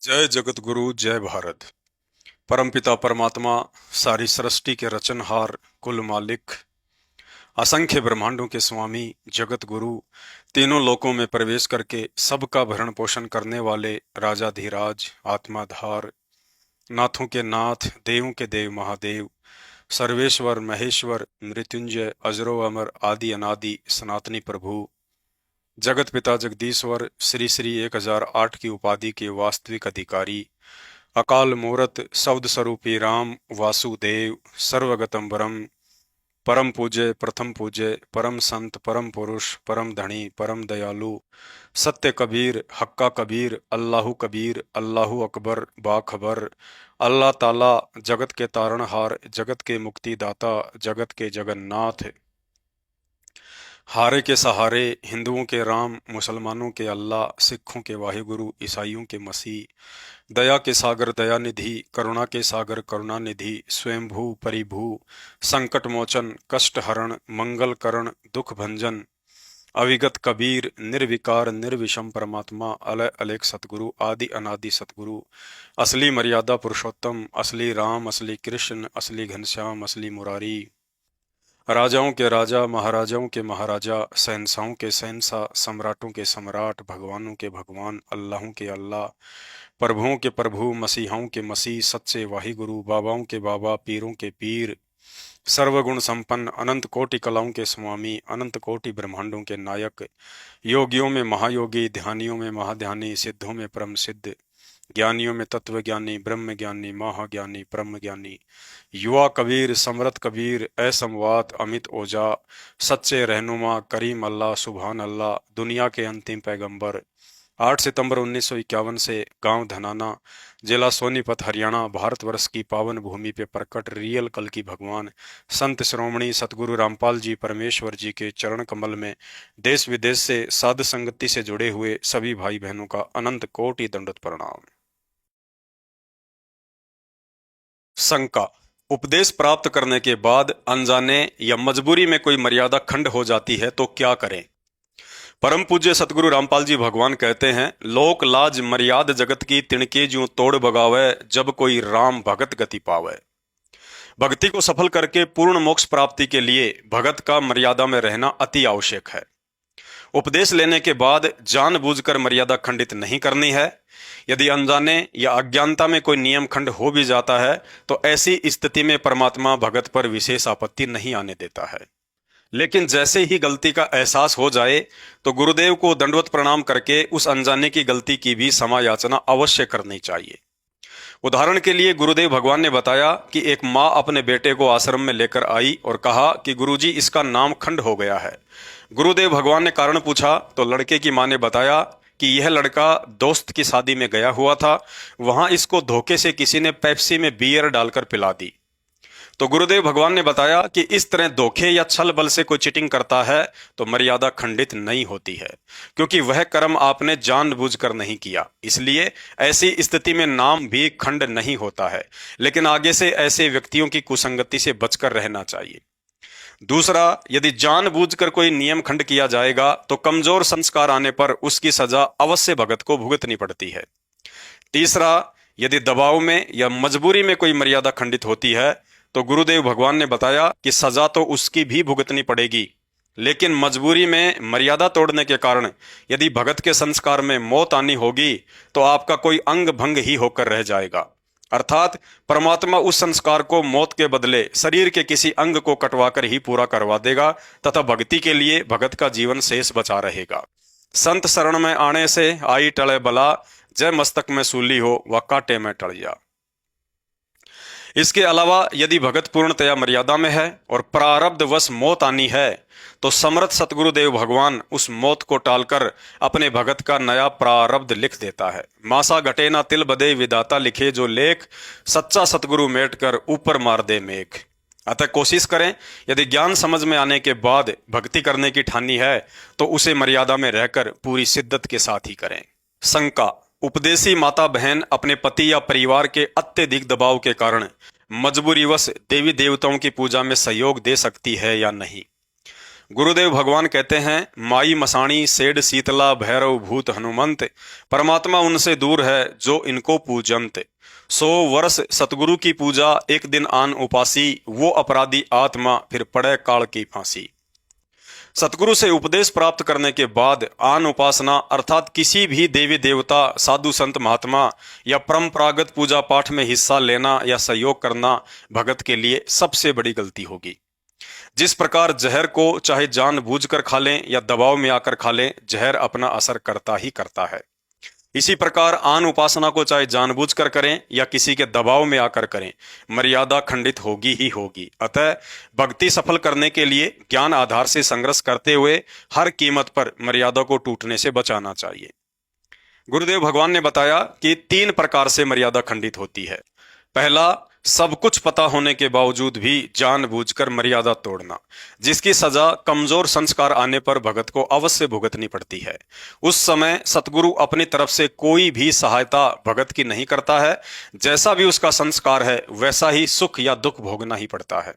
जय जगत गुरु जय भारत। परमपिता परमात्मा, सारी सृष्टि के रचनहार, कुल मालिक, असंख्य ब्रह्मांडों के स्वामी, जगत गुरु, तीनों लोकों में प्रवेश करके सबका भरण पोषण करने वाले राजाधिराज, आत्माधार, नाथों के नाथ, देवों के देव महादेव, सर्वेश्वर महेश्वर, मृत्युंजय, अजरो अमर, आदि अनादि, सनातनी प्रभु, जगत पिता जगदीश्वर, श्री श्री 1008 की उपाधि के वास्तविक अधिकारी, अकाल मूरत, शब्द स्वरूपी राम वासुदेव, सर्वगतम परम, परम पूज्य, प्रथम पूज्य, परम संत, परम पुरुष, परम धनी, परम दयालु, सत्य कबीर, हक्का कबीर, अल्लाहु कबीर, अल्लाहु अकबर, बाखबर, अल्लाह ताला, जगत के तारणहार, जगत के मुक्तिदाता, जगत के जगन्नाथ, हारे के सहारे, हिंदुओं के राम, मुसलमानों के अल्लाह, सिखों के वाहिगुरु, ईसाइयों के मसीह, दया के सागर दयानिधि, करुणा के सागर करुणानिधि, स्वयंभू परिभू, संकट मोचन, कष्ट हरण, मंगल करण, दुख भंजन, अविगत कबीर, निर्विकार निर्विषम परमात्मा, अलय अलेख सतगुरु, आदि अनादि सतगुरु, असली मर्यादा पुरुषोत्तम, असली राम, असली कृष्ण, असली घनश्याम, असली मुरारी, राजाओं के राजा, महाराजाओं के महाराजा, शहंशाहों के शहंशाह, सम्राटों के सम्राट, भगवानों के भगवान, अल्लाहों के अल्लाह, प्रभुओं के प्रभु, मसीहाओं के मसीह, सच्चे वाहिगुरु, बाबाओं के बाबा, पीरों के पीर, सर्वगुण संपन्न, अनंत कोटि कलाओं के स्वामी, अनंत कोटि ब्रह्मांडों के नायक, योगियों में महायोगी, ध्यानियों में महाध्यानी, सिद्धों में परम सिद्ध, ज्ञानियों में तत्व ज्ञानी, ब्रह्म ज्ञानी, महाज्ञानी, ब्रह्म ज्ञानी, युवा कबीर, समरथ कबीर, असमवात, अमित ओझा, सच्चे रहनुमा, करीम अल्लाह, सुभान अल्लाह, दुनिया के अंतिम पैगंबर, 8 सितंबर 1951 से गांव धनाना, जिला सोनीपत, हरियाणा, भारतवर्ष की पावन भूमि पे प्रकट रियल कल की भगवान संत श्रोमणी सतगुरु रामपाल जी परमेश्वर जी के चरण कमल में देश विदेश से साध संगति से जुड़े हुए सभी भाई बहनों का अनंत कोटि दंडवत प्रणाम। शंका। उपदेश प्राप्त करने के बाद अनजाने या मजबूरी में कोई मर्यादा खंड हो जाती है तो क्या करें? परम पूज्य सतगुरु रामपाल जी भगवान कहते हैं, लोक लाज मर्याद जगत की तिणके ज्यों तोड़ बगावे, जब कोई राम भगत गति पावे। भक्ति को सफल करके पूर्ण मोक्ष प्राप्ति के लिए भगत का मर्यादा में रहना अति आवश्यक है। उपदेश लेने के बाद जानबूझकर मर्यादा खंडित नहीं करनी है। यदि अनजाने या अज्ञानता में कोई नियम खंड हो भी जाता है तो ऐसी स्थिति में परमात्मा भगत पर विशेष आपत्ति नहीं आने देता है। लेकिन जैसे ही गलती का एहसास हो जाए तो गुरुदेव को दंडवत प्रणाम करके उस अनजाने की गलती की भी क्षमा याचना अवश्य करनी चाहिए। उदाहरण के लिए गुरुदेव भगवान ने बताया कि एक माँ अपने बेटे को आश्रम में लेकर आई और कहा कि गुरुजी, इसका नाम खंड हो गया है। गुरुदेव भगवान ने कारण पूछा तो लड़के की माँ ने बताया कि यह लड़का दोस्त की शादी में गया हुआ था, वहां इसको धोखे से किसी ने पेप्सी में बियर डालकर पिला दी। तो गुरुदेव भगवान ने बताया कि इस तरह धोखे या छल बल से कोई चीटिंग करता है तो मर्यादा खंडित नहीं होती है, क्योंकि वह कर्म आपने जानबूझकर नहीं किया। इसलिए ऐसी स्थिति में नाम भी खंड नहीं होता है, लेकिन आगे से ऐसे व्यक्तियों की कुसंगति से बचकर रहना चाहिए। दूसरा, यदि जानबूझकर कोई नियम खंड किया जाएगा तो कमजोर संस्कार आने पर उसकी सजा अवश्य भगत को भुगतनी पड़ती है। तीसरा, यदि दबाव में या मजबूरी में कोई मर्यादा खंडित होती है तो गुरुदेव भगवान ने बताया कि सजा तो उसकी भी भुगतनी पड़ेगी, लेकिन मजबूरी में मर्यादा तोड़ने के कारण यदि भगत के संस्कार में मौत आनी होगी तो आपका कोई अंग भंग ही होकर रह जाएगा। अर्थात परमात्मा उस संस्कार को मौत के बदले शरीर के किसी अंग को कटवाकर ही पूरा करवा देगा तथा भक्ति के लिए भगत का जीवन शेष बचा रहेगा। संत शरण में आने से आई टले बला, जय मस्तक में सूली हो व कांटे में टल जा। इसके अलावा यदि भगत पूर्णतया मर्यादा में है और प्रारब्ध वश मौत आनी है तो समर्थ सतगुरुदेव भगवान उस मौत को टालकर अपने भगत का नया प्रारब्ध लिख देता है। मासा घटे ना तिल बदे विदाता लिखे जो लेख, सच्चा सतगुरु मेट कर ऊपर मार दे मेघ। अतः कोशिश करें, यदि ज्ञान समझ में आने के बाद भक्ति करने की ठानी है तो उसे मर्यादा में रहकर पूरी शिद्दत के साथ ही करें। शंका। उपदेशी माता बहन अपने पति या परिवार के अत्यधिक दबाव के कारण मजबूरीवश देवी देवताओं की पूजा में सहयोग दे सकती है या नहीं? गुरुदेव भगवान कहते हैं, माई मसाणी सेड शीतला भैरव भूत हनुमंत, परमात्मा उनसे दूर है जो इनको पूजंत। 100 वर्ष सतगुरु की पूजा, एक दिन आन उपासी, वो अपराधी आत्मा फिर पड़े काल की फांसी। सतगुरु से उपदेश प्राप्त करने के बाद आन उपासना अर्थात किसी भी देवी देवता, साधु संत महात्मा या परंपरागत पूजा पाठ में हिस्सा लेना या सहयोग करना भगत के लिए सबसे बड़ी गलती होगी। जिस प्रकार जहर को चाहे जानबूझकर खा लें या दबाव में आकर खा लें, जहर अपना असर करता ही करता है। इसी प्रकार आन उपासना को चाहे जानबूझकर करें या किसी के दबाव में आकर करें, मर्यादा खंडित होगी ही होगी। अतः भक्ति सफल करने के लिए ज्ञान आधार से संघर्ष करते हुए हर कीमत पर मर्यादा को टूटने से बचाना चाहिए। गुरुदेव भगवान ने बताया कि 3 प्रकार से मर्यादा खंडित होती है। पहला, सब कुछ पता होने के बावजूद भी जानबूझकर मर्यादा तोड़ना, जिसकी सजा कमजोर संस्कार आने पर भगत को अवश्य भुगतनी पड़ती है। उस समय सतगुरु अपनी तरफ से कोई भी सहायता भगत की नहीं करता है। जैसा भी उसका संस्कार है वैसा ही सुख या दुख भोगना ही पड़ता है।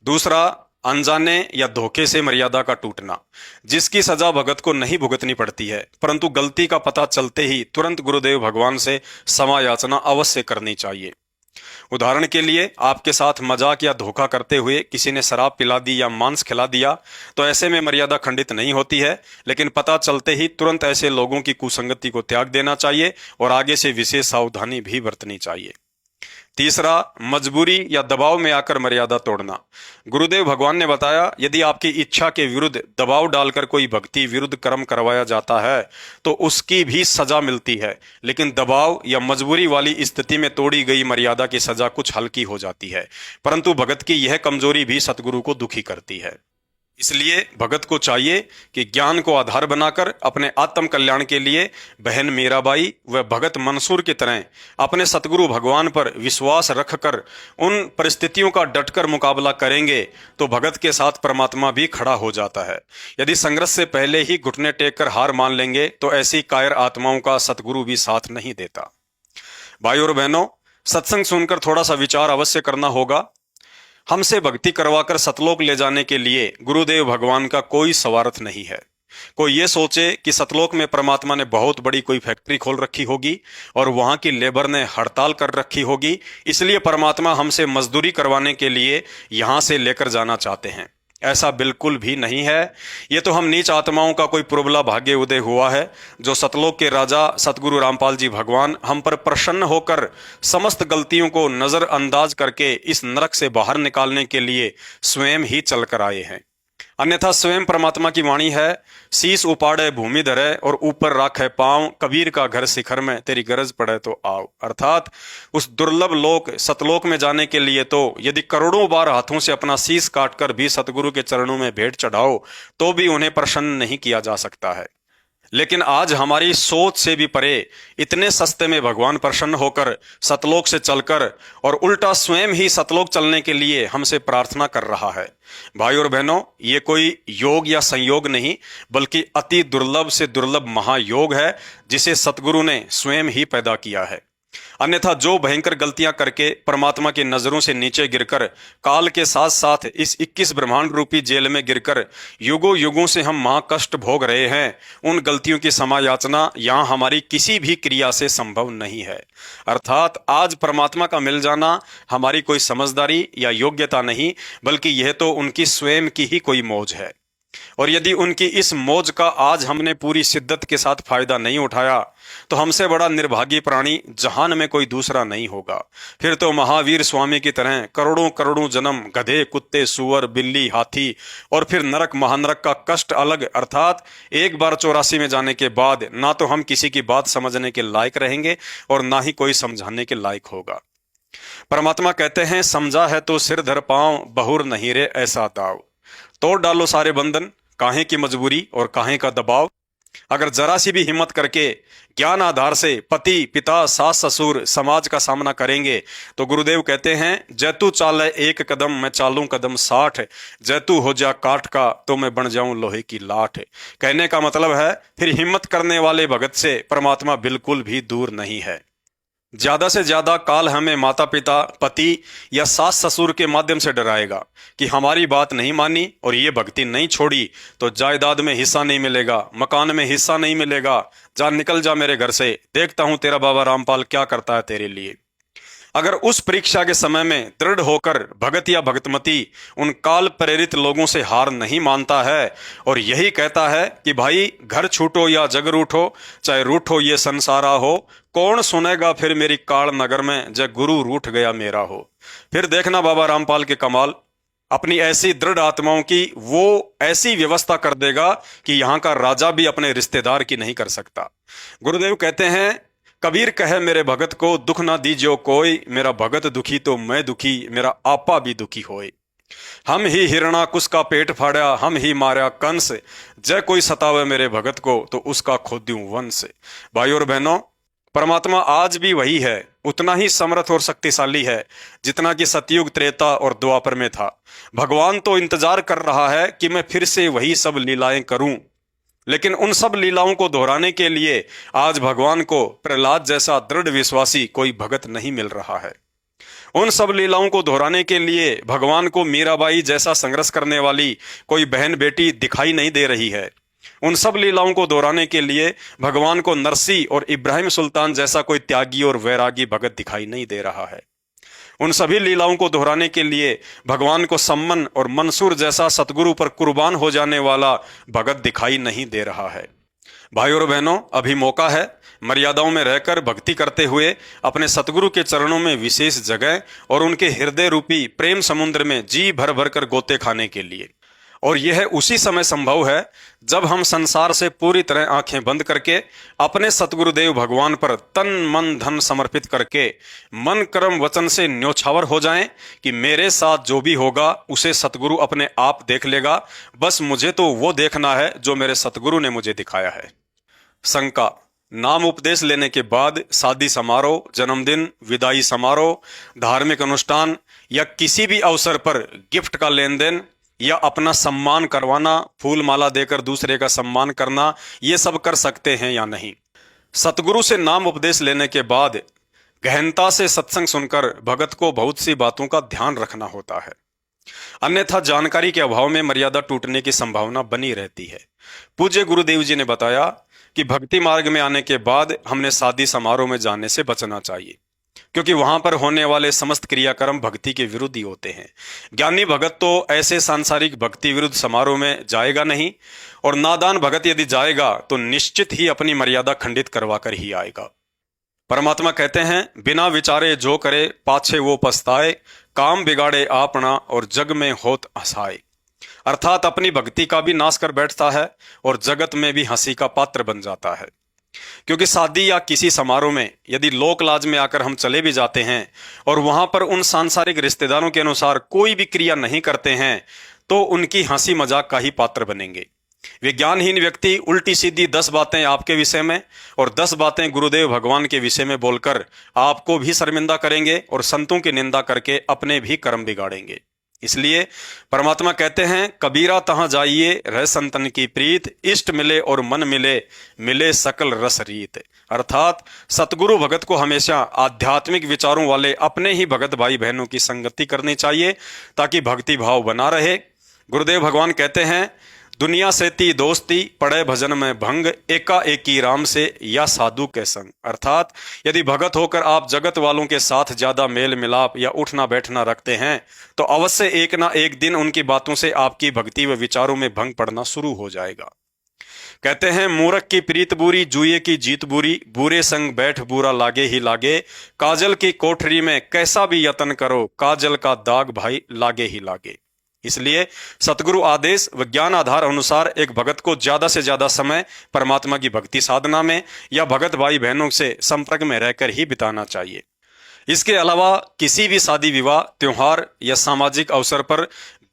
दूसरा, अनजाने या धोखे से मर्यादा का टूटना, जिसकी सजा भगत को नहीं भुगतनी पड़ती है, परंतु गलती का पता चलते ही तुरंत गुरुदेव भगवान से क्षमा याचना अवश्य करनी चाहिए। उदाहरण के लिए, आपके साथ मजाक या धोखा करते हुए किसी ने शराब पिला दी या मांस खिला दिया, तो ऐसे में मर्यादा खंडित नहीं होती है, लेकिन पता चलते ही तुरंत ऐसे लोगों की कुसंगति को त्याग देना चाहिए और आगे से विशेष सावधानी भी बरतनी चाहिए। तीसरा, मजबूरी या दबाव में आकर मर्यादा तोड़ना। गुरुदेव भगवान ने बताया, यदि आपकी इच्छा के विरुद्ध दबाव डालकर कोई भक्ति विरुद्ध कर्म करवाया जाता है तो उसकी भी सजा मिलती है, लेकिन दबाव या मजबूरी वाली स्थिति में तोड़ी गई मर्यादा की सजा कुछ हल्की हो जाती है, परंतु भगत की यह कमजोरी भी सतगुरु को दुखी करती है। इसलिए भगत को चाहिए कि ज्ञान को आधार बनाकर अपने आत्म कल्याण के लिए बहन मीराबाई व भगत मंसूर की तरह अपने सतगुरु भगवान पर विश्वास रखकर उन परिस्थितियों का डटकर मुकाबला करेंगे तो भगत के साथ परमात्मा भी खड़ा हो जाता है। यदि संघर्ष से पहले ही घुटने टेक कर हार मान लेंगे तो ऐसी कायर आत्माओं का सतगुरु भी साथ नहीं देता। भाइयों और बहनों, सत्संग सुनकर थोड़ा सा विचार अवश्य करना होगा। हमसे भक्ति करवाकर सतलोक ले जाने के लिए गुरुदेव भगवान का कोई स्वार्थ नहीं है। कोई ये सोचे कि सतलोक में परमात्मा ने बहुत बड़ी कोई फैक्ट्री खोल रखी होगी और वहां की लेबर ने हड़ताल कर रखी होगी, इसलिए परमात्मा हमसे मजदूरी करवाने के लिए यहां से लेकर जाना चाहते हैं। ऐसा बिल्कुल भी नहीं है। ये तो हम नीच आत्माओं का कोई पुरबला भाग्य उदय हुआ है, जो सतलोक के राजा सतगुरु रामपाल जी भगवान हम पर प्रसन्न होकर समस्त गलतियों को नजरअंदाज करके इस नरक से बाहर निकालने के लिए स्वयं ही चलकर आए हैं। अन्यथा स्वयं परमात्मा की वाणी है, शीश उपाड़े भूमि धरे और ऊपर राखे पांव, कबीर का घर शिखर में, तेरी गरज पड़े तो आओ। अर्थात उस दुर्लभ लोक सतलोक में जाने के लिए तो यदि करोड़ों बार हाथों से अपना शीश काटकर भी सतगुरु के चरणों में भेंट चढ़ाओ तो भी उन्हें प्रसन्न नहीं किया जा सकता है। लेकिन आज हमारी सोच से भी परे इतने सस्ते में भगवान प्रसन्न होकर सतलोक से चलकर और उल्टा स्वयं ही सतलोक चलने के लिए हमसे प्रार्थना कर रहा है। भाई और बहनों, ये कोई योग या संयोग नहीं बल्कि अति दुर्लभ से दुर्लभ महायोग है, जिसे सतगुरु ने स्वयं ही पैदा किया है। अन्यथा जो भयंकर गलतियां करके परमात्मा की नजरों से नीचे गिरकर काल के साथ साथ इस 21 ब्रह्मांड रूपी जेल में गिरकर युगों युगों से हम महाकष्ट भोग रहे हैं, उन गलतियों की क्षमा याचना यहां हमारी किसी भी क्रिया से संभव नहीं है। अर्थात आज परमात्मा का मिल जाना हमारी कोई समझदारी या योग्यता नहीं, बल्कि यह तो उनकी स्वयं की ही कोई मौज है। और यदि उनकी इस मौज का आज हमने पूरी शिद्दत के साथ फायदा नहीं उठाया तो हमसे बड़ा निर्भागी प्राणी जहान में कोई दूसरा नहीं होगा। फिर तो महावीर स्वामी की तरह करोड़ों करोड़ों जन्म गधे, कुत्ते, सुअर, बिल्ली, हाथी और फिर नरक महानरक का कष्ट अलग, अर्थात एक बार 84 में जाने के बाद ना तो हम किसी की बात समझने के लायक रहेंगे और ना ही कोई समझाने के लायक होगा। परमात्मा कहते हैं, समझा है तो सिर धर पांव, बहुर नहीं रे ऐसा दाव। तोड़ डालो सारे बंधन, काहे की मजबूरी और काहे का दबाव। अगर जरा सी भी हिम्मत करके ज्ञान आधार से पति, पिता, सास, ससुर, समाज का सामना करेंगे तो गुरुदेव कहते हैं, जैतू चाले एक कदम मैं चालूं कदम 60, जैतू हो जा काठ का तो मैं बन जाऊं लोहे की लाठ। कहने का मतलब है फिर हिम्मत करने वाले भगत से परमात्मा बिल्कुल भी दूर नहीं है। ज्यादा से ज्यादा काल हमें माता पिता, पति या सास ससुर के माध्यम से डराएगा कि हमारी बात नहीं मानी और ये भक्ति नहीं छोड़ी तो जायदाद में हिस्सा नहीं मिलेगा, मकान में हिस्सा नहीं मिलेगा, जा निकल जा मेरे घर से, देखता हूं तेरा बाबा रामपाल क्या करता है तेरे लिए। अगर उस परीक्षा के समय में दृढ़ होकर भगत या भगतमती उन काल प्रेरित लोगों से हार नहीं मानता है और यही कहता है कि भाई घर छूटो या जग रूठो, चाहे रूठो ये संसारा हो, कौन सुनेगा फिर मेरी काल नगर में जब गुरु रूठ गया मेरा हो। फिर देखना बाबा रामपाल के कमाल, अपनी ऐसी दृढ़ आत्माओं की वो ऐसी व्यवस्था कर देगा कि यहाँ का राजा भी अपने रिश्तेदार की नहीं कर सकता। गुरुदेव कहते हैं, कबीर कहे मेरे भगत को दुख ना दीजियो कोई, मेरा भगत दुखी तो मैं दुखी, मेरा आपा भी दुखी होए। हम ही हिरणाकुश का पेट फाड़ा, हम ही मारा कंस, जय कोई सतावे मेरे भगत को तो उसका खोद्यूं वंश। भाई और बहनों, परमात्मा आज भी वही है, उतना ही समर्थ और शक्तिशाली है जितना कि सतयुग, त्रेता और द्वापर में था। भगवान तो इंतजार कर रहा है कि मैं फिर से वही सब लीलाएं करूं, लेकिन उन सब लीलाओं को दोहराने के लिए आज भगवान को प्रहलाद जैसा दृढ़ विश्वासी कोई भगत नहीं मिल रहा है। उन सब लीलाओं को दोहराने के लिए भगवान को मीराबाई जैसा संघर्ष करने वाली कोई बहन बेटी दिखाई नहीं दे रही है। उन सब लीलाओं को दोहराने के लिए भगवान को नरसी और इब्राहिम सुल्तान जैसा कोई त्यागी और वैरागी भगत दिखाई नहीं दे रहा है। उन सभी लीलाओं को दोहराने के लिए भगवान को सम्मन और मंसूर जैसा सतगुरु पर कुर्बान हो जाने वाला भगत दिखाई नहीं दे रहा है। भाई और बहनों, अभी मौका है मर्यादाओं में रहकर भक्ति करते हुए अपने सतगुरु के चरणों में विशेष जगह और उनके हृदय रूपी प्रेम समुद्र में जी भर भर कर गोते खाने के लिए। और यह उसी समय संभव है जब हम संसार से पूरी तरह आंखें बंद करके अपने सतगुरुदेव भगवान पर तन मन धन समर्पित करके मन कर्म वचन से न्योछावर हो जाएं कि मेरे साथ जो भी होगा उसे सतगुरु अपने आप देख लेगा, बस मुझे तो वो देखना है जो मेरे सतगुरु ने मुझे दिखाया है। शंका, नाम उपदेश लेने के बाद शादी समारोह, जन्मदिन, विदाई समारोह, धार्मिक अनुष्ठान या किसी भी अवसर पर गिफ्ट का लेन देन या अपना सम्मान करवाना, फूल माला देकर दूसरे का सम्मान करना, ये सब कर सकते हैं या नहीं? सतगुरु से नाम उपदेश लेने के बाद गहनता से सत्संग सुनकर भगत को बहुत सी बातों का ध्यान रखना होता है, अन्यथा जानकारी के अभाव में मर्यादा टूटने की संभावना बनी रहती है। पूज्य गुरुदेव जी ने बताया कि भक्ति मार्ग में आने के बाद हमने शादी समारोह में जाने से बचना चाहिए, क्योंकि वहां पर होने वाले समस्त क्रियाक्रम भक्ति के विरुद्ध ही होते हैं। ज्ञानी भगत तो ऐसे सांसारिक भक्ति विरुद्ध समारोह में जाएगा नहीं, और नादान भगत यदि जाएगा तो निश्चित ही अपनी मर्यादा खंडित करवा कर ही आएगा। परमात्मा कहते हैं, बिना विचारे जो करे पाछे वो पछताए, काम बिगाड़े आपना और जग में होत हंसाए। अर्थात अपनी भक्ति का भी नाश कर बैठता है और जगत में भी हंसी का पात्र बन जाता है। क्योंकि शादी या किसी समारोह में यदि लोक लाज में आकर हम चले भी जाते हैं और वहां पर उन सांसारिक रिश्तेदारों के अनुसार कोई भी क्रिया नहीं करते हैं तो उनकी हंसी मजाक का ही पात्र बनेंगे। विज्ञानहीन व्यक्ति उल्टी सीधी 10 बातें आपके विषय में और 10 बातें गुरुदेव भगवान के विषय में बोलकर आपको भी शर्मिंदा करेंगे और संतों की निंदा करके अपने भी कर्म बिगाड़ेंगे। इसलिए परमात्मा कहते हैं, कबीरा तहां जाइए रह संतन की प्रीत, इष्ट मिले और मन मिले, मिले सकल रस रीत। अर्थात सतगुरु भगत को हमेशा आध्यात्मिक विचारों वाले अपने ही भगत भाई बहनों की संगति करनी चाहिए ताकि भक्ति भाव बना रहे। गुरुदेव भगवान कहते हैं, दुनिया से ती दोस्ती पड़े भजन में भंग, एका एकी राम से या साधु के संग। अर्थात यदि भगत होकर आप जगत वालों के साथ ज्यादा मेल मिलाप या उठना बैठना रखते हैं तो अवश्य एक ना एक दिन उनकी बातों से आपकी भक्ति व विचारों में भंग पड़ना शुरू हो जाएगा। कहते हैं, मूर्ख की प्रीत बुरी, जुए की जीत बुरी, बुरे संग बैठ बुरा लागे ही लागे, काजल की कोठरी में कैसा भी यत्न करो, काजल का दाग भाई लागे ही लागे। इसलिए सतगुरु आदेश व ज्ञान आधार अनुसार एक भगत को ज्यादा से ज्यादा समय परमात्मा की भक्ति साधना में या भगत भाई बहनों से संपर्क में रहकर ही बिताना चाहिए। इसके अलावा किसी भी शादी विवाह, त्योहार या सामाजिक अवसर पर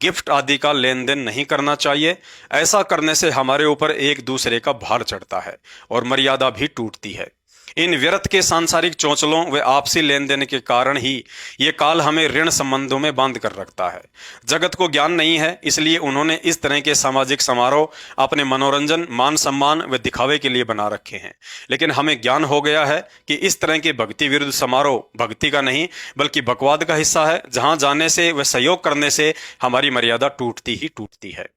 गिफ्ट आदि का लेन देन नहीं करना चाहिए। ऐसा करने से हमारे ऊपर एक दूसरे का भार चढ़ता है और मर्यादा भी टूटती है। इन व्यर्थ के सांसारिक चौचलों व आपसी लेन देन के कारण ही ये काल हमें ऋण संबंधों में बांध कर रखता है। जगत को ज्ञान नहीं है, इसलिए उन्होंने इस तरह के सामाजिक समारोह अपने मनोरंजन, मान सम्मान व दिखावे के लिए बना रखे हैं। लेकिन हमें ज्ञान हो गया है कि इस तरह के भक्ति विरुद्ध समारोह भक्ति का नहीं बल्कि बकवाद का हिस्सा है, जहां जाने से व सहयोग करने से हमारी मर्यादा टूटती ही टूटती है।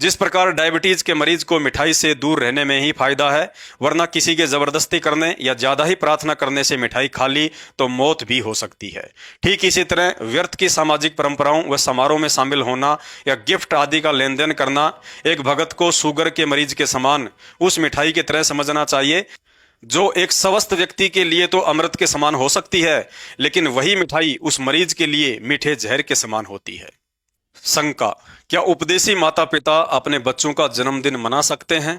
जिस प्रकार डायबिटीज के मरीज को मिठाई से दूर रहने में ही फायदा है, वरना किसी के जबरदस्ती करने या ज्यादा ही प्रार्थना करने से मिठाई खा ली तो मौत भी हो सकती है। ठीक इसी तरह व्यर्थ की सामाजिक परंपराओं व समारोह में शामिल होना या गिफ्ट आदि का लेन देन करना एक भगत को शुगर के मरीज के समान उस मिठाई की तरह समझना चाहिए जो एक स्वस्थ व्यक्ति के लिए तो अमृत के समान हो सकती है, लेकिन वही मिठाई उस मरीज के लिए मीठे जहर के समान होती है। शंका, क्या उपदेशी माता पिता अपने बच्चों का जन्मदिन मना सकते हैं?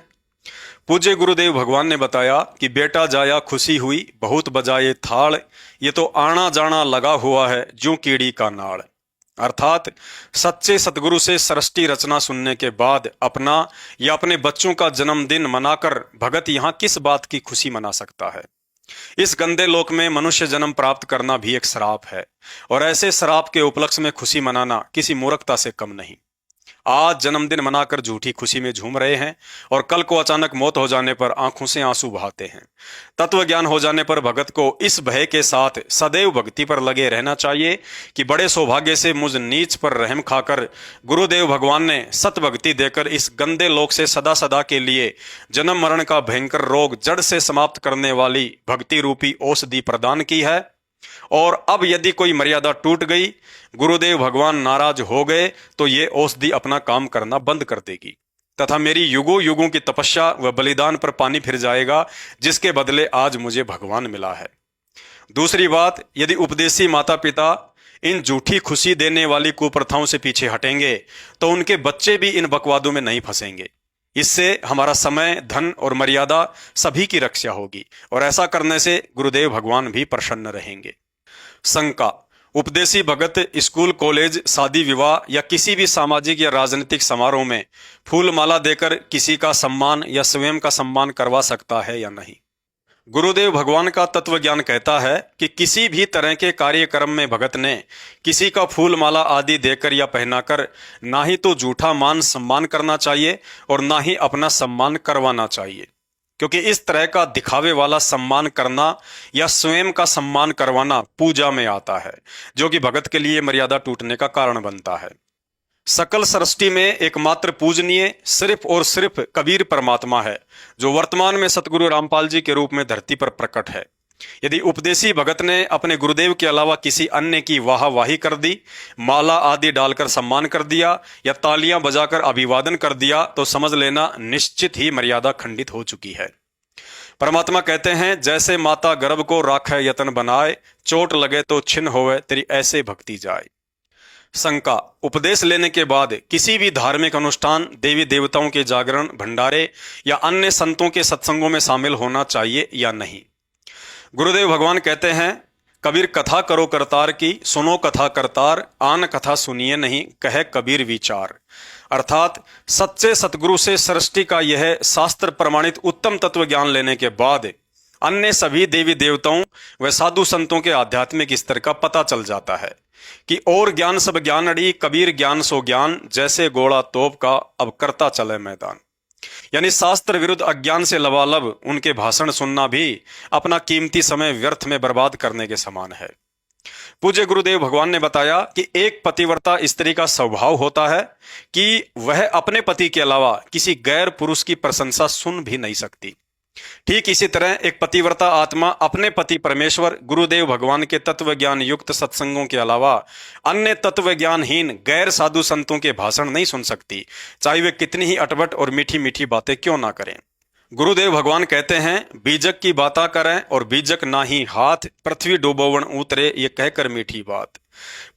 पूज्य गुरुदेव भगवान ने बताया कि बेटा जाया खुशी हुई, बहुत बजाए थाल, ये तो आना जाना लगा हुआ है ज्यों कीड़ी का नाड़। अर्थात सच्चे सतगुरु से सृष्टि रचना सुनने के बाद अपना या अपने बच्चों का जन्मदिन मनाकर भगत यहाँ किस बात की खुशी मना सकता है? इस गंदे लोक में मनुष्य जन्म प्राप्त करना भी एक श्राप है, और ऐसे श्राप के उपलक्ष्य में खुशी मनाना किसी मूर्खता से कम नहीं। आज जन्मदिन मनाकर झूठी खुशी में झूम रहे हैं और कल को अचानक मौत हो जाने पर आंखों से आंसू बहाते हैं। तत्व ज्ञान हो जाने पर भगत को इस भय के साथ सदैव भक्ति पर लगे रहना चाहिए कि बड़े सौभाग्य से मुझ नीच पर रहम खाकर गुरुदेव भगवान ने सत भक्ति देकर इस गंदे लोक से सदा सदा के लिए जन्म मरण का भयंकर रोग जड़ से समाप्त करने वाली भक्ति रूपी औषधि प्रदान की है। और अब यदि कोई मर्यादा टूट गई, गुरुदेव भगवान नाराज हो गए, तो ये औषधि अपना काम करना बंद कर देगी तथा मेरी युगों युगों की तपस्या व बलिदान पर पानी फिर जाएगा, जिसके बदले आज मुझे भगवान मिला है। दूसरी बात, यदि उपदेशी माता पिता इन झूठी खुशी देने वाली कुप्रथाओं से पीछे हटेंगे तो उनके बच्चे भी इन बकवादों में नहीं फंसेंगे। इससे हमारा समय, धन और मर्यादा सभी की रक्षा होगी और ऐसा करने से गुरुदेव भगवान भी प्रसन्न रहेंगे। शंका, उपदेशी भगत स्कूल, कॉलेज, शादी विवाह या किसी भी सामाजिक या राजनीतिक समारोह में फूल माला देकर किसी का सम्मान या स्वयं का सम्मान करवा सकता है या नहीं? गुरुदेव भगवान का तत्व ज्ञान कहता है कि किसी भी तरह के कार्यक्रम में भगत ने किसी का फूल माला आदि देकर या पहनाकर ना ही तो झूठा मान सम्मान करना चाहिए और ना ही अपना सम्मान करवाना चाहिए, क्योंकि इस तरह का दिखावे वाला सम्मान करना या स्वयं का सम्मान करवाना पूजा में आता है, जो कि भगत के लिए मर्यादा टूटने का कारण बनता है। सकल सृष्टि में एकमात्र पूजनीय सिर्फ और सिर्फ कबीर परमात्मा है, जो वर्तमान में सतगुरु रामपाल जी के रूप में धरती पर प्रकट है। यदि उपदेशी भगत ने अपने गुरुदेव के अलावा किसी अन्य की वाहवाही कर दी, माला आदि डालकर सम्मान कर दिया या तालियां बजाकर अभिवादन कर दिया, तो समझ लेना निश्चित ही मर्यादा खंडित हो चुकी है। परमात्मा कहते हैं, जैसे माता गर्भ को राखे यतन बनाए, चोट लगे तो छिन्न होवे तेरी ऐसे भक्ति जाए। शंका, उपदेश लेने के बाद किसी भी धार्मिक अनुष्ठान, देवी देवताओं के जागरण, भंडारे या अन्य संतों के सत्संगों में शामिल होना चाहिए या नहीं? गुरुदेव भगवान कहते हैं, कबीर कथा करो करतार की, सुनो कथा करतार, आन कथा सुनिए नहीं, कहे कबीर विचार। अर्थात सच्चे सतगुरु से सृष्टि का यह शास्त्र प्रमाणित उत्तम तत्व ज्ञान लेने के बाद अन्य सभी देवी देवताओं व साधु संतों के आध्यात्मिक स्तर का पता चल जाता है कि और ज्ञान सब ज्ञान अड़ी, कबीर ज्ञान सो ज्ञान, जैसे गोला तोप का अब करता चले मैदान। यानी शास्त्र विरुद्ध अज्ञान से लबालब उनके भाषण सुनना भी अपना कीमती समय व्यर्थ में बर्बाद करने के समान है। पूज्य गुरुदेव भगवान ने बताया कि एक पतिव्रता स्त्री का स्वभाव होता है कि वह अपने पति के अलावा किसी गैर पुरुष की प्रशंसा सुन भी नहीं सकती। ठीक इसी तरह एक पतिव्रता आत्मा अपने पति परमेश्वर गुरुदेव भगवान के तत्व ज्ञान युक्त सत्संगों के अलावा अन्य तत्व ज्ञानहीन गैर साधु संतों के भाषण नहीं सुन सकती, चाहे वे कितनी ही अटपट और मीठी मीठी बातें क्यों ना करें। गुरुदेव भगवान कहते हैं, बीजक की बाता करें और बीजक ना ही हाथ, पृथ्वी डूबोवन उतरे, ये कहकर मीठी बात।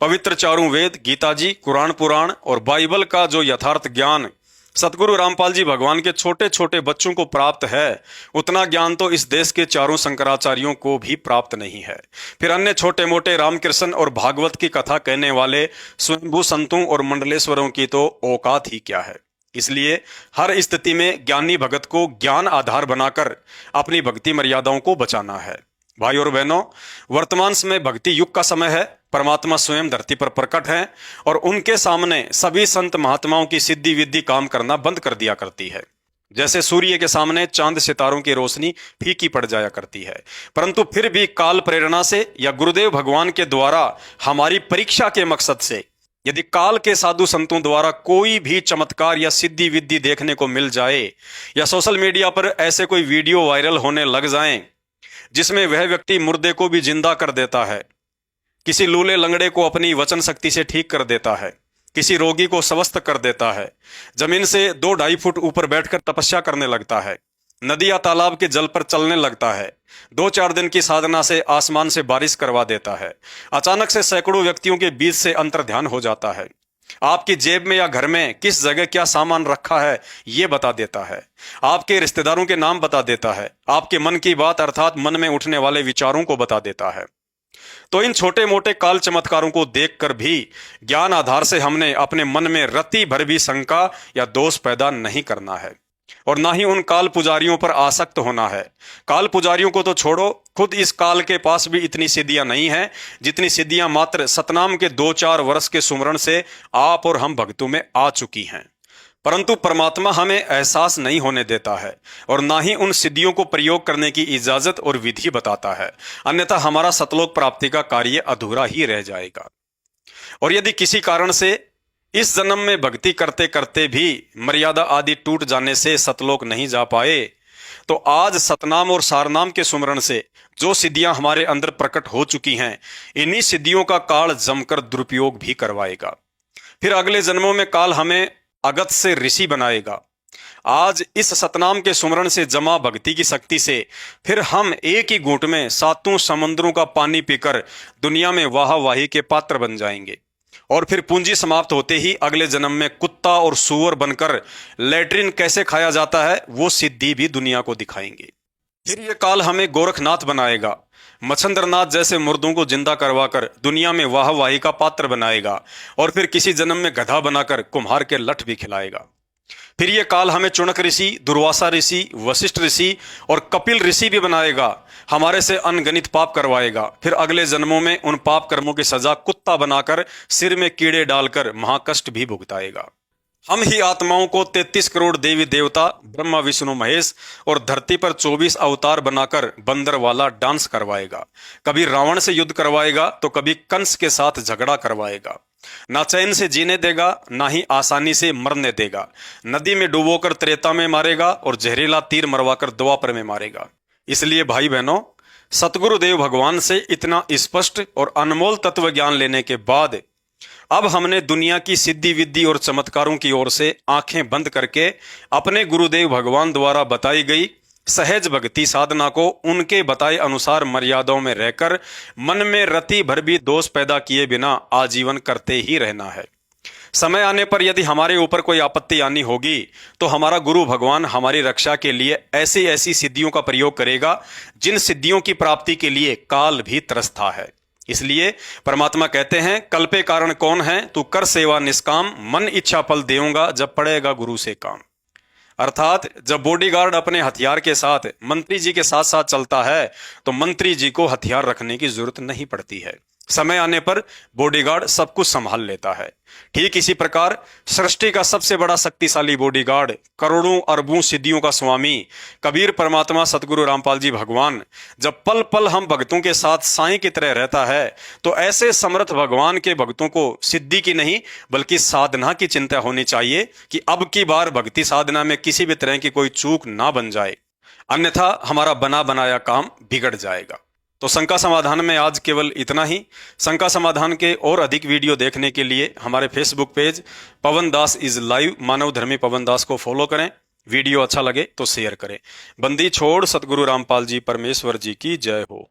पवित्र चारों वेद, गीता जी, कुरान पुराण और बाइबल का जो यथार्थ ज्ञान सतगुरु रामपाल जी भगवान के छोटे छोटे बच्चों को प्राप्त है, उतना ज्ञान तो इस देश के चारों शंकराचार्यों को भी प्राप्त नहीं है। फिर अन्य छोटे मोटे रामकृष्ण और भागवत की कथा कहने वाले स्वयंभू संतों और मंडलेश्वरों की तो औकात ही क्या है। इसलिए हर स्थिति में ज्ञानी भगत को ज्ञान आधार बनाकर अपनी भक्ति मर्यादाओं को बचाना है। भाई और बहनों, वर्तमान समय भक्ति युग का समय है। परमात्मा स्वयं धरती पर प्रकट हैं और उनके सामने सभी संत महात्माओं की सिद्धि विद्धि काम करना बंद कर दिया करती है। जैसे सूर्य के सामने चांद सितारों की रोशनी फीकी पड़ जाया करती है, परंतु फिर भी काल प्रेरणा से या गुरुदेव भगवान के द्वारा हमारी परीक्षा के मकसद से यदि काल के साधु संतों द्वारा कोई भी चमत्कार या सिद्धि विद्धि देखने को मिल जाए या सोशल मीडिया पर ऐसे कोई वीडियो वायरल होने लग जाएं जिसमें वह व्यक्ति मुर्दे को भी जिंदा कर देता है, किसी लूले लंगड़े को अपनी वचन शक्ति से ठीक कर देता है, किसी रोगी को स्वस्थ कर देता है, जमीन से 2-2.5 फुट ऊपर बैठकर तपस्या करने लगता है, नदी या तालाब के जल पर चलने लगता है, 2-4 दिन की साधना से आसमान से बारिश करवा देता है, अचानक से सैकड़ों व्यक्तियों के बीच से अंतर्ध्यान हो जाता है, आपकी जेब में या घर में किस जगह क्या सामान रखा है ये बता देता है, आपके रिश्तेदारों के नाम बता देता है, आपके मन की बात अर्थात मन में उठने वाले विचारों को बता देता है। तो इन छोटे मोटे काल चमत्कारों को देखकर भी ज्ञान आधार से हमने अपने मन में रत्ती भर भी शंका या दोष पैदा नहीं करना है और ना ही उन काल पुजारियों पर आसक्त होना है। काल पुजारियों को तो छोड़ो, खुद इस काल के पास भी इतनी सिद्धियां नहीं हैं जितनी सिद्धियां मात्र सतनाम के 2-4 वर्ष के सुमरण से आप और हम भक्तों में आ चुकी हैं। परंतु परमात्मा हमें एहसास नहीं होने देता है और ना ही उन सिद्धियों को प्रयोग करने की इजाजत और विधि बताता है, अन्यथा हमारा सतलोक प्राप्ति का कार्य अधूरा ही रह जाएगा। और यदि किसी कारण से इस जन्म में भक्ति करते करते भी मर्यादा आदि टूट जाने से सतलोक नहीं जा पाए, तो आज सतनाम और सारनाम के सुमरण से जो सिद्धियां हमारे अंदर प्रकट हो चुकी हैं, इन्हीं सिद्धियों का काल जमकर दुरुपयोग भी करवाएगा। फिर अगले जन्मों में काल हमें अगत से ऋषि बनाएगा। आज इस सतनाम के सुमरण से जमा भक्ति की शक्ति से फिर हम एक ही घूंट में 7 समुद्रों का पानी पीकर दुनिया में वाहवाही के पात्र बन जाएंगे और फिर पूंजी समाप्त होते ही अगले जन्म में कुत्ता और सूअर बनकर लैट्रिन कैसे खाया जाता है वो सिद्धि भी दुनिया को दिखाएंगे। फिर ये काल हमें गोरखनाथ बनाएगा, मच्छंद्रनाथ जैसे मुर्दों को जिंदा करवाकर दुनिया में वाहवाही का पात्र बनाएगा और फिर किसी जन्म में गधा बनाकर कुम्हार के लठ भी खिलाएगा। फिर ये काल हमें चुनक ऋषि, दुर्वासा ऋषि, वशिष्ठ ऋषि और कपिल ऋषि भी बनाएगा, हमारे से अनगणित पाप करवाएगा। फिर अगले जन्मों में उन पाप कर्मों की सजा कुत्ता बनाकर सिर में कीड़े डालकर महाकष्ट भी भुगताएगा। हम ही आत्माओं को 33 करोड़ देवी देवता, ब्रह्मा विष्णु महेश और धरती पर 24 अवतार बनाकर बंदर वाला डांस करवाएगा। कभी रावण से युद्ध करवाएगा तो कभी कंस के साथ झगड़ा करवाएगा। ना चैन से जीने देगा, ना ही आसानी से मरने देगा। नदी में डुबोकर त्रेता में मारेगा और जहरीला तीर मरवाकर द्वापर में मारेगा। इसलिए भाई बहनों, सतगुरुदेव भगवान से इतना स्पष्ट और अनमोल तत्व ज्ञान लेने के बाद अब हमने दुनिया की सिद्धि विद्धि और चमत्कारों की ओर से आंखें बंद करके अपने गुरुदेव भगवान द्वारा बताई गई सहज भक्ति साधना को उनके बताए अनुसार मर्यादाओं में रहकर मन में रति भर भी दोष पैदा किए बिना आजीवन करते ही रहना है। समय आने पर यदि हमारे ऊपर कोई आपत्ति आनी होगी तो हमारा गुरु भगवान हमारी रक्षा के लिए ऐसी ऐसी सिद्धियों का प्रयोग करेगा जिन सिद्धियों की प्राप्ति के लिए काल भी तरसता है। इसलिए परमात्मा कहते हैं, कल्पे कारण कौन है, तू कर सेवा निष्काम, मन इच्छा फल देऊंगा जब पड़ेगा गुरु से काम। अर्थात जब बॉडीगार्ड अपने हथियार के साथ मंत्री जी के साथ साथ चलता है तो मंत्री जी को हथियार रखने की जरूरत नहीं पड़ती है। समय आने पर बॉडीगार्ड सब कुछ संभाल लेता है। ठीक इसी प्रकार सृष्टि का सबसे बड़ा शक्तिशाली बॉडीगार्ड, करोड़ों अरबों सिद्धियों का स्वामी कबीर परमात्मा सतगुरु रामपाल जी भगवान जब पल पल हम भक्तों के साथ साईं की तरह रहता है तो ऐसे समर्थ भगवान के भक्तों को सिद्धि की नहीं बल्कि साधना की चिंता होनी चाहिए कि अब की बार भक्ति साधना में किसी भी तरह की कोई चूक ना बन जाए, अन्यथा हमारा बना बनाया काम बिगड़ जाएगा। तो शंका समाधान में आज केवल इतना ही। शंका समाधान के और अधिक वीडियो देखने के लिए हमारे Facebook page Pawan Das is live Manav Dharmi Pawan दास को फॉलो करें। वीडियो अच्छा लगे तो शेयर करें। बंदी छोड़ सतगुरु रामपाल जी परमेश्वर जी की जय हो।